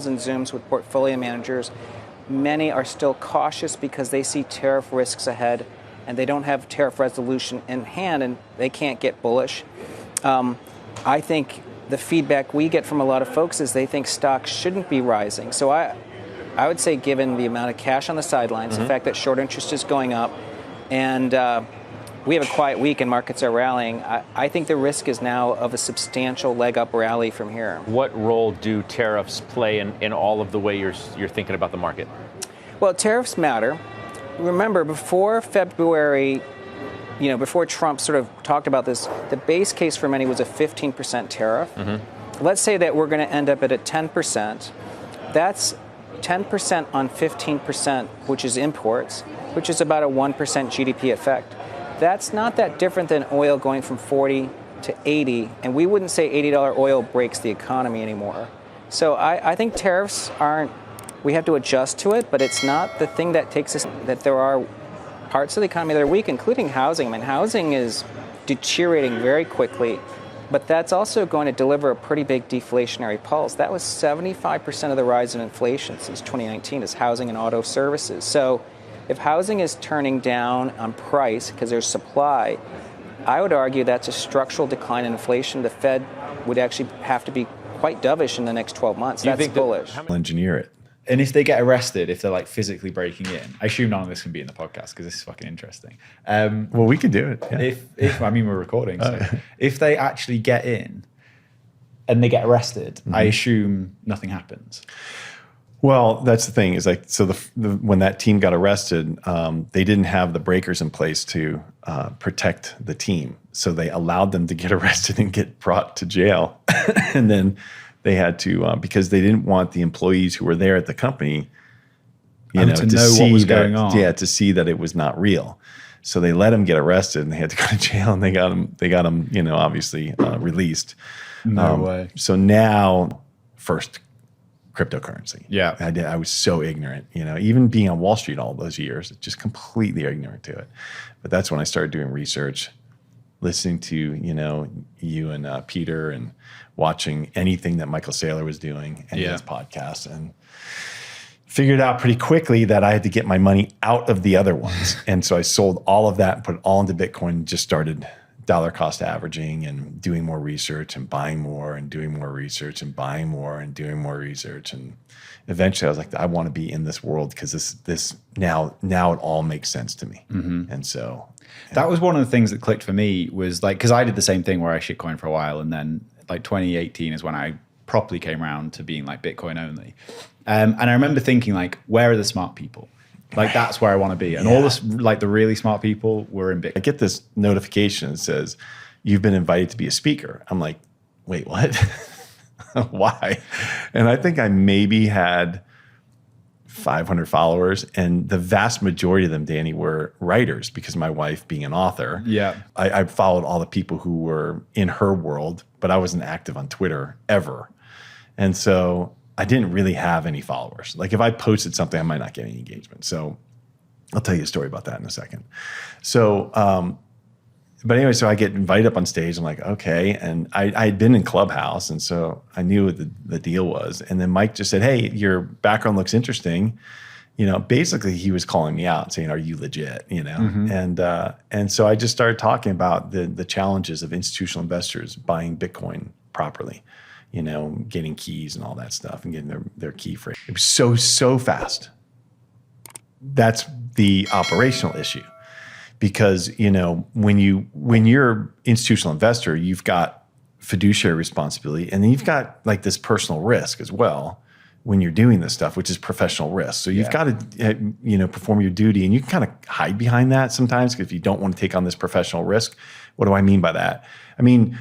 and Zooms with portfolio managers, many are still cautious because they see tariff risks ahead and they don't have tariff resolution in hand and they can't get bullish. I think the feedback we get from a lot of folks is they think stocks shouldn't be rising. So I would say, given the amount of cash on the sidelines, the fact that short interest is going up, and we have a quiet week and markets are rallying, I think the risk is now of a substantial leg up rally from here. What role do tariffs play in all of the way you're thinking about the market? Well, tariffs matter. Remember, before February, before Trump sort of talked about this, the base case for many was a 15% tariff. Let's say that we're going to end up at a 10%. That's 10% on 15%, which is imports, which is about a 1% GDP effect. That's not that different than oil going from 40 to 80, and we wouldn't say $80 oil breaks the economy anymore. So I think tariffs we have to adjust to it, but it's not the thing that takes us, that there are parts of the economy that are weak, including housing. I mean, housing is deteriorating very quickly, but that's also going to deliver a pretty big deflationary pulse. That was 75% of the rise in inflation since 2019 is housing and auto services. So if housing is turning down on price because there's supply, I would argue that's a structural decline in inflation. The Fed would actually have to be quite dovish in the next 12 months. That's bullish. Engineer it. And if they get arrested, if they're like physically breaking in, I assume none of this can be in the podcast because this is fucking interesting. Well, we could do it. Yeah. If I mean, we're recording. So if they actually get in and they get arrested, I assume nothing happens. Well, that's the thing is like, so when that team got arrested, they didn't have the breakers in place to protect the team. So they allowed them to get arrested and get brought to jail. And then they had to, because they didn't want the employees who were there at the company, to know what was going on. Yeah, to see that it was not real. So they let them get arrested and they had to go to jail and they got them, obviously released. No way. So now, first, cryptocurrency. Yeah. I was so ignorant, even being on Wall Street all those years, just completely ignorant to it. But that's when I started doing research, listening to, you and Peter and watching anything that Michael Saylor was doing and his podcast, and figured out pretty quickly that I had to get my money out of the other ones. And so I sold all of that and put it all into Bitcoin and just started dollar cost averaging and doing more research and buying more and doing more research and buying more and doing more research. And eventually I was like, I want to be in this world because this now it all makes sense to me. And so that was one of the things that clicked for me was like, because I did the same thing where I shitcoined for a while, and then like 2018 is when I properly came around to being like Bitcoin only. And I remember thinking like, where are the smart people? Like that's where I want to be. And all this, like the really smart people were in Bitcoin. I get this notification that says, you've been invited to be a speaker. I'm like, wait, what? Why? And I think I maybe had 500 followers, and the vast majority of them, Danny, were writers because my wife being an author. Yeah. I followed all the people who were in her world, but I wasn't active on Twitter ever. And so I didn't really have any followers. Like if I posted something, I might not get any engagement. So I'll tell you a story about that in a second. So, but anyway, so I get invited up on stage. I'm like, okay. And I had been in Clubhouse, and so I knew what the deal was. And then Mike just said, hey, your background looks interesting. Basically he was calling me out saying, are you legit? And so I just started talking about the challenges of institutional investors buying Bitcoin properly, getting keys and all that stuff and getting their key phrase. It was so fast. That's the operational issue. Because, when you're institutional investor, you've got fiduciary responsibility, and then you've got like this personal risk as well when you're doing this stuff, which is professional risk. So you've got to, perform your duty, and you can kind of hide behind that sometimes if you don't want to take on this professional risk. What do I mean by that? I mean,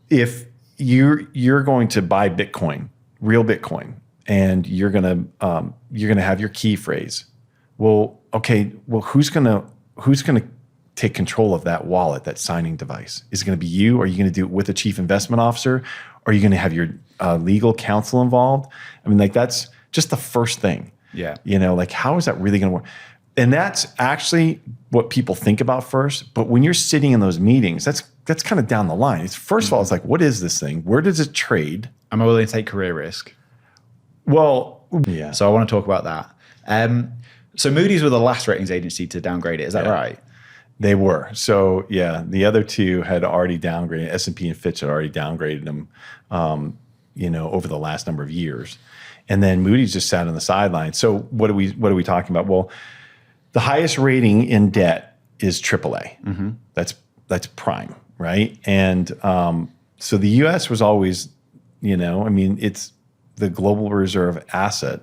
if you're going to buy Bitcoin, real Bitcoin, and you're gonna have your key phrase. Well, okay. Well, who's gonna take control of that wallet, that signing device? Is it going to be you? Or are you going to do it with a chief investment officer? Or are you going to have your legal counsel involved? I mean, like that's just the first thing. Yeah. Like how is that really going to work? And that's actually what people think about first. But when you're sitting in those meetings, that's kind of down the line. It's first of all, it's like, what is this thing? Where does it trade? Am I willing to take career risk? Well, yeah. So I want to talk about that. So Moody's were the last ratings agency to downgrade it. Is that right? They were. So yeah, the other two had already downgraded. S&P and Fitch had already downgraded them, over the last number of years, and then Moody's just sat on the sidelines. So what are we talking about? Well, the highest rating in debt is AAA. Mm-hmm. That's prime, right? And so the U.S. was always, it's the global reserve asset,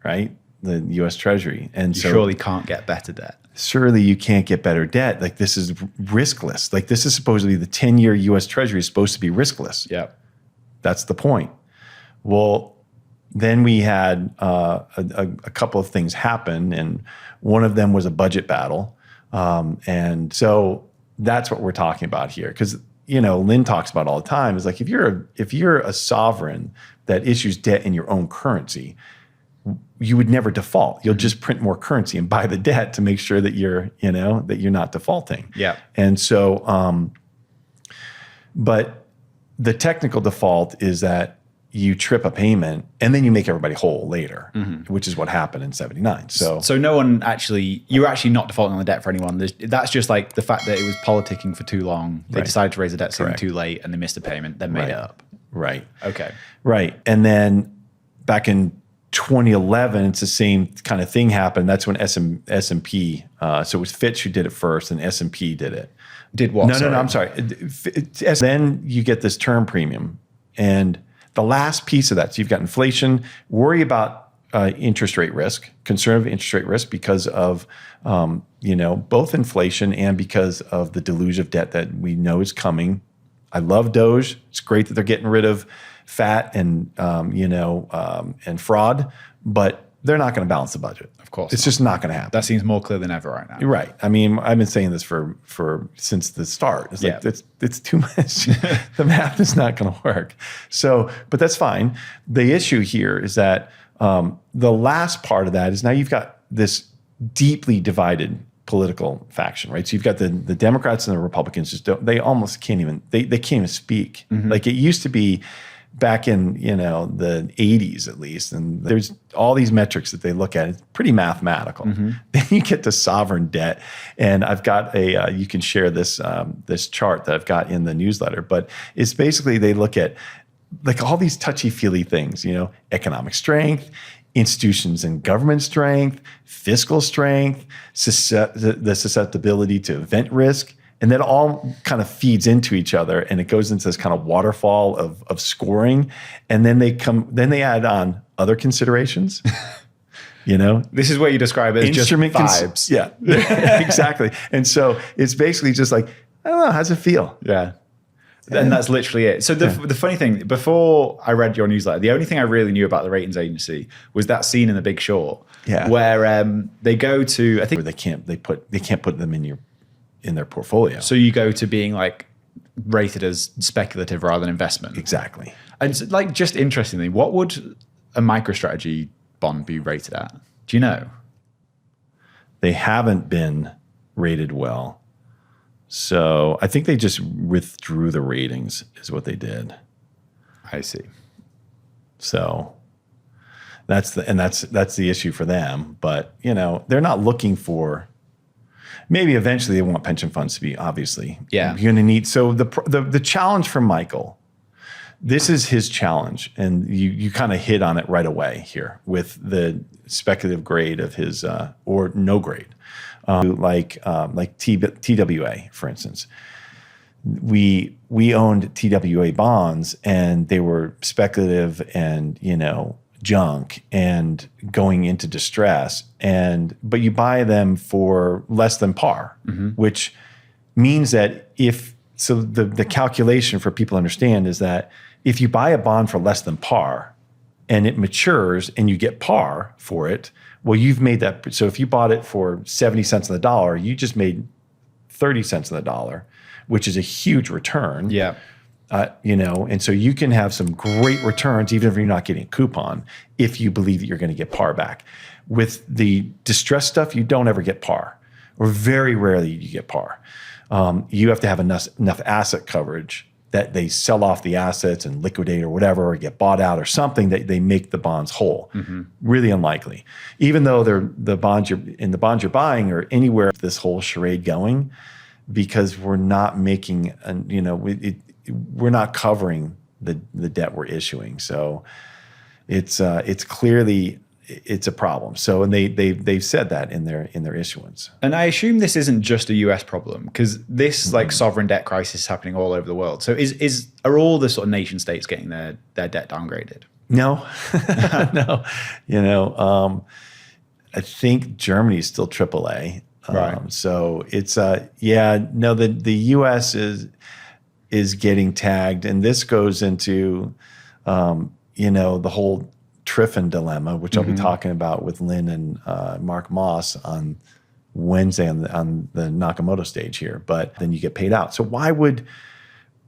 right? The U.S. Treasury, and you surely can't get better debt. Surely you can't get better debt. Like, this is riskless. Like, this is supposedly the 10-year U.S. Treasury is supposed to be riskless. Yeah, that's the point. Well, then we had a couple of things happen, and one of them was a budget battle, and so that's what we're talking about here. Because Lynn talks about all the time is like, if you're a sovereign that issues debt in your own currency, you would never default. You'll just print more currency and buy the debt to make sure that you're not defaulting. Yeah. And so, but the technical default is that you trip a payment and then you make everybody whole later, which is what happened in 79. So no one you're actually not defaulting on the debt for anyone. That's just like the fact that it was politicking for too long. They decided to raise the debt ceiling too late and they missed a payment, then made it up. Right. Okay. Right. And then back in 2011, it's the same kind of thing happened. That's when S&P, so it was Fitch who did it first, and S&P did it. Did what? No, I'm sorry. Then you get this term premium, and the last piece of that. So you've got inflation. Worry about interest rate risk, concern of interest rate risk because of both inflation and because of the deluge of debt that we know is coming. I love Doge. It's great that they're getting rid of fat and and fraud, but they're not going to balance the budget. Of course, it's just not going to happen. That seems more clear than ever right now. Right. I mean, I've been saying this for since the start. It's like it's too much. The math is not going to work. So, but that's fine. The issue here is that the last part of that is now you've got this deeply divided political faction, right? So you've got the Democrats and the Republicans they almost can't even they can't even speak. Mm-hmm. Like it used to be back in the 80s at least, and there's all these metrics that they look at. It's pretty mathematical. Mm-hmm. Then you get to sovereign debt, and I've got you can share this this chart that I've got in the newsletter, but it's basically they look at like all these touchy-feely things, economic strength, institutions and government strength, fiscal strength, the susceptibility to event risk. And that all kind of feeds into each other, and it goes into this kind of waterfall of scoring. And then they add on other considerations. This is what you describe as instrument just vibes. Yeah, exactly. And so it's basically just like, I don't know, how's it feel? Yeah. And that's literally it. So the funny thing, before I read your newsletter, the only thing I really knew about the ratings agency was that scene in The Big Short, where they go to, I think they can't put them in their portfolio. So you go to being like rated as speculative rather than investment. Exactly. And so, like, just interestingly, what would a MicroStrategy bond be rated at? Do you know? They haven't been rated well. So I think they just withdrew the ratings is what they did. I see. So that's the issue for them. But, they're not looking for. Maybe eventually they want pension funds to be, obviously. Yeah. You're going to need, so the challenge for Michael, this is his challenge, and you kind of hit on it right away here with the speculative grade of his, or no grade, like TWA, for instance. We owned TWA bonds, and they were speculative and, junk and going into distress, but you buy them for less than par, which means that the calculation for people to understand is that if you buy a bond for less than par and it matures and you get par for it, well, you've made that. So if you bought it for 70 cents on the dollar, you just made 30 cents on the dollar, which is a huge return. Yeah. And so you can have some great returns even if you're not getting a coupon if you believe that you're going to get par back. With the distressed stuff, you don't ever get par, or very rarely you get par. You have to have enough asset coverage that they sell off the assets and liquidate or whatever, or get bought out or something, that they make the bonds whole. Really unlikely. Even though the bonds you're buying are anywhere this whole charade going, because we're not making, we're not covering the debt we're issuing. So it's clearly it's a problem. So, and they've said that in their issuance. And I assume this isn't just a US problem, because this like sovereign debt crisis is happening all over the world. So are all the sort of nation states getting their debt downgraded? No, no. I think Germany's still AAA. Right. So it's the US is getting tagged, and this goes into the whole Triffin dilemma, which I'll be talking about with Lynn and Mark Moss on Wednesday on the Nakamoto stage here. But then you get paid out. So why would,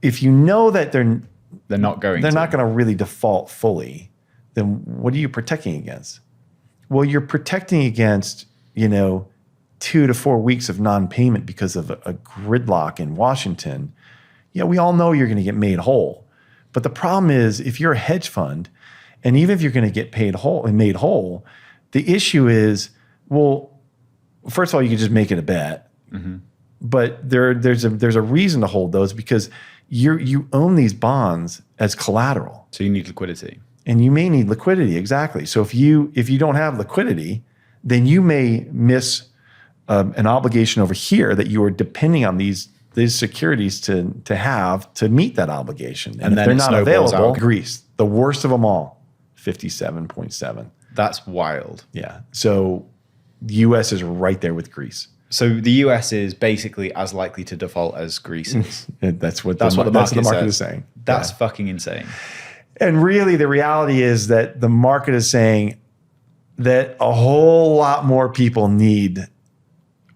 if you know that they're not going to really default fully, then what are you protecting against? Well, you're protecting against 2 to 4 weeks of non-payment because of a gridlock in Washington. Yeah, we all know you're going to get made whole. But the problem is, if you're a hedge fund, and even if you're going to get made whole, the issue is, well, first of all, you can just make it a bet. But there's a reason to hold those, because you own these bonds as collateral. So you need liquidity. And you may need liquidity, exactly. So if you don't have liquidity, then you may miss an obligation over here that you are depending on these securities to have to meet that obligation. And if they're not available, Greece, the worst of them all, 57.7. That's wild. Yeah. So the U.S. is right there with Greece. So the U.S. is basically as likely to default as Greece is. That's what the market is saying. That's fucking insane. And really, the reality is that the market is saying that a whole lot more people need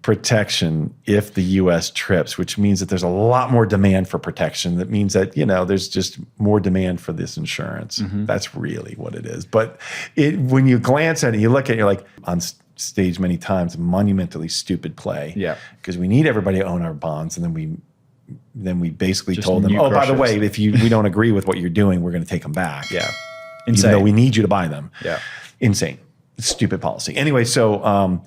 protection if the U.S. trips, which means that there's a lot more demand for protection. That means that, there's just more demand for this insurance. That's really what it is. But when you glance at it, you look at it, you're like, on stage many times, monumentally stupid play. Yeah. Because we need everybody to own our bonds, and then we basically just told them, oh, by the way, if we don't agree with what you're doing, we're going to take them back. Yeah. Insane. Even though we need you to buy them. Yeah. Insane. Stupid policy. Anyway, so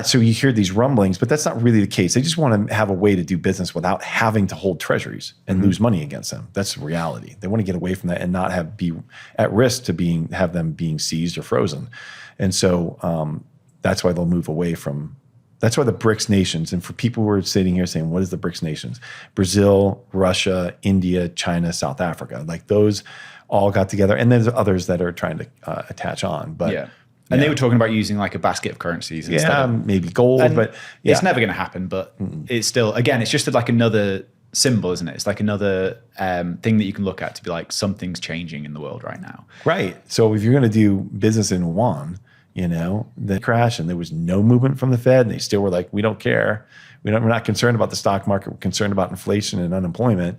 so you hear these rumblings, but that's not really the case. They just want to have a way to do business without having to hold treasuries and lose money against them. That's the reality. They want to get away from that and not be at risk to have them being seized or frozen. And so that's why they'll move away from. That's why the BRICS nations, and for people who are sitting here saying, what is the BRICS nations? Brazil, Russia, India, China, South Africa, like those all got together. And there's others that are trying to attach on. But yeah. And they were talking about using like a basket of currencies instead of maybe gold, but it's never going to happen. But it's still, again, it's just like another symbol, isn't it? It's like another thing that you can look at to be like, something's changing in the world right now. Right. So if you're going to do business in yuan, the crash, and there was no movement from the Fed, and they still were like, we don't care. We're not concerned about the stock market. We're concerned about inflation and unemployment.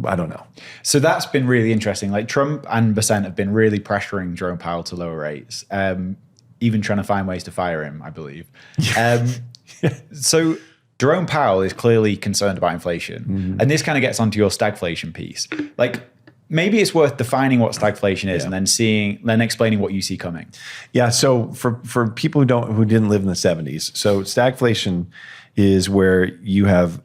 I don't know. So that's been really interesting. Like Trump and Bessent have been really pressuring Jerome Powell to lower rates, even trying to find ways to fire him, I believe. So Jerome Powell is clearly concerned about inflation. And this kind of gets onto your stagflation piece. Like maybe it's worth defining what stagflation is and then explaining what you see coming. Yeah. So for people who didn't live in the 70s, so stagflation is where you have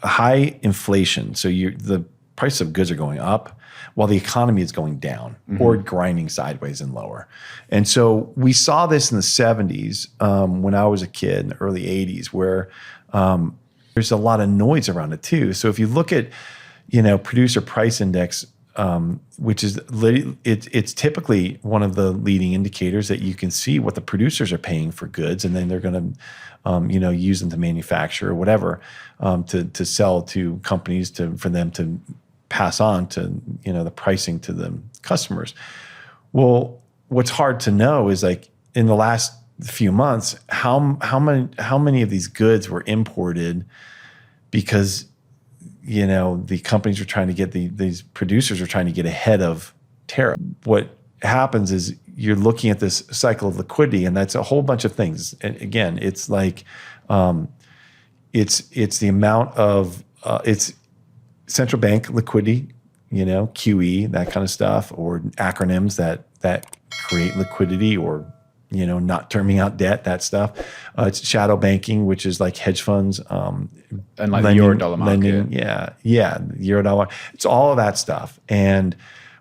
high inflation, so the price of goods are going up while the economy is going down or grinding sideways and lower. And so we saw this in the 70s when I was a kid, in the early 80s, where there's a lot of noise around it too. So if you look at producer price index, which is it's typically one of the leading indicators that you can see what the producers are paying for goods, and then they're going to use them to manufacture or whatever, to sell to companies for them to pass on to the pricing to the customers. Well, what's hard to know is, like, in the last few months, how many of these goods were imported because the companies are trying to get these producers are trying to get ahead of tariff. What happens is you're looking at this cycle of liquidity, and that's a whole bunch of things. And again, it's like it's the amount of central bank liquidity, QE, that kind of stuff, or acronyms that create liquidity, or not terming out debt, that stuff. It's shadow banking, which is like hedge funds, and like the Eurodollar market. Lending, yeah, Eurodollar. It's all of that stuff. And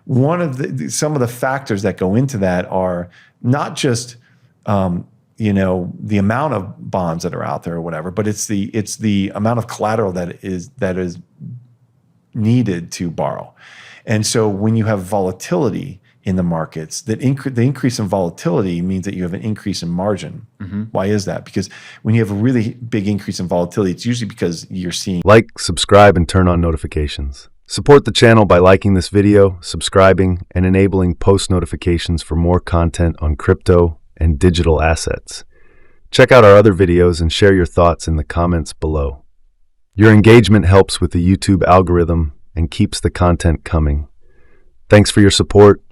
some of the factors that go into that are not just the amount of bonds that are out there or whatever, but it's the amount of collateral that is needed to borrow. And so when you have volatility in the markets, the increase in volatility means that you have an increase in margin. Mm-hmm. Why is that? Because when you have a really big increase in volatility, it's usually because you're seeing... Like, subscribe, and turn on notifications. Support the channel by liking this video, subscribing, and enabling post notifications for more content on crypto and digital assets. Check out our other videos and share your thoughts in the comments below. Your engagement helps with the YouTube algorithm and keeps the content coming. Thanks for your support.